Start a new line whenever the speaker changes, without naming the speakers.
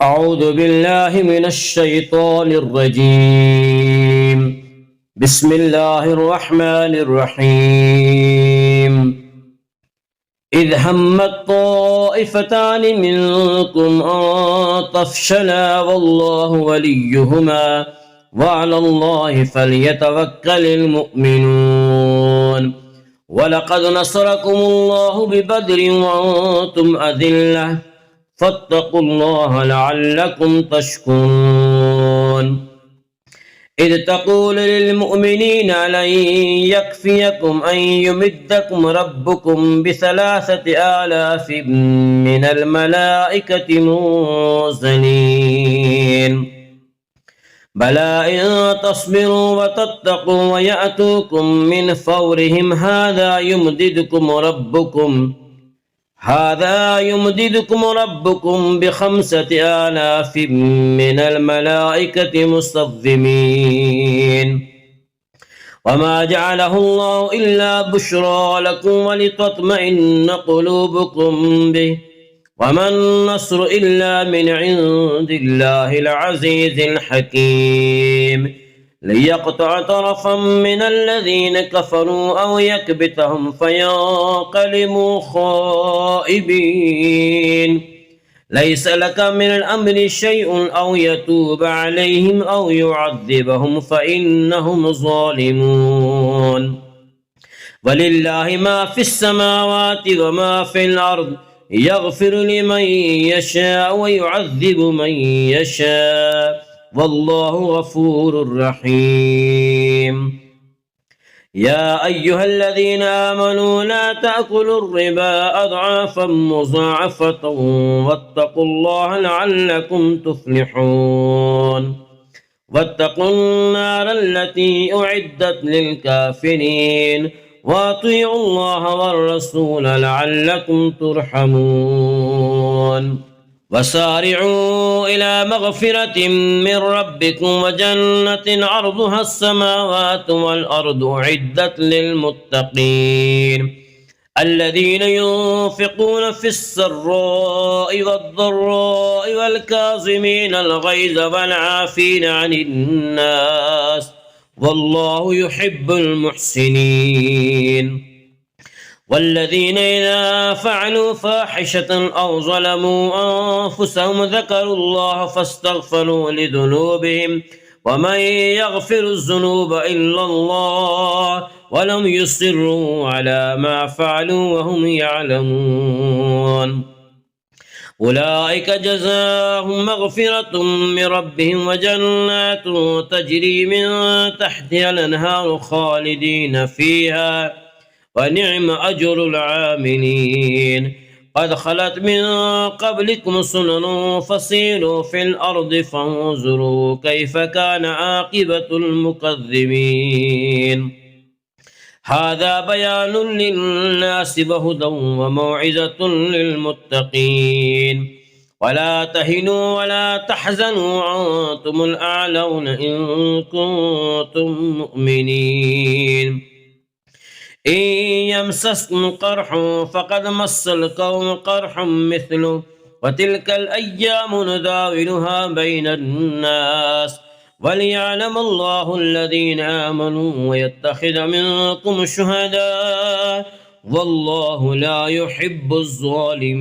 أعوذ بالله من الشيطان الرجيم. بسم الله الرحمن الرحيم. إذ همت طائفتان منكم أن تفشلا والله وليهما وعلى الله فليتوكل المؤمنون. ولقد نصركم الله ببدر وأنتم أذلة فاتقوا الله لعلكم تشكرون. إذ تقول للمؤمنين لن يكفيكم أن يمدكم ربكم ب3,000 من الملائكة منزلين بلى إن تصبروا وتتقوا ويأتوكم من فورهم هذا يمددكم ربكم ب5,000 من الملائكة مصطفين وما جعله الله إلا بشرى لكم ولتطمئن قلوبكم به وما النصر إلا من عند الله العزيز الحكيم ليقطع طرفا من الذين كفروا أو يكبتهم فينقلبوا خائبين ليس لك من الأمر شيء أو يتوب عليهم أو يعذبهم فإنهم ظالمون. ولله ما في السماوات وما في الأرض يغفر لمن يشاء ويعذب من يشاء والله غفور رحيم. يا أيها الذين آمنوا لا تأكلوا الربا أضعافا مضاعفة واتقوا الله لعلكم تفلحون. واتقوا النار التي أعدت للكافرين وأطيعوا الله والرسول لعلكم ترحمون. وسارعوا إلى مغفرة من ربكم وجنة عرضها السماوات والأرض أعدت للمتقين الذين ينفقون في السراء والضراء والكاظمين الغيظ والعافين عن الناس والله يحب المحسنين. والذين إذا فعلوا فاحشة أو ظلموا أنفسهم ذكروا الله فاستغفروا لذنوبهم ومن يغفر الذنوب إلا الله ولم يصروا على ما فعلوا وهم يعلمون أولئك جزاهم مغفرة من ربهم وجنات تجري من تحتها الأنهار خالدين فيها ونعم أجر العاملين. قد خلت من قبلكم سنن فسيروا في الأرض فانظروا كيف كان عاقبة المكذبين. هذا بيان للناس وهدى وموعظة للمتقين. ولا تهنوا ولا تحزنوا وأنتم الأعلون إن كنتم مؤمنين. إن يمسسكم قرح فقد مس القوم قرح مثله وتلك الأيام نداولها بين الناس وليعلم الله الذين آمنوا ويتخذ منكم شهداء والله لا يحب الظالمين.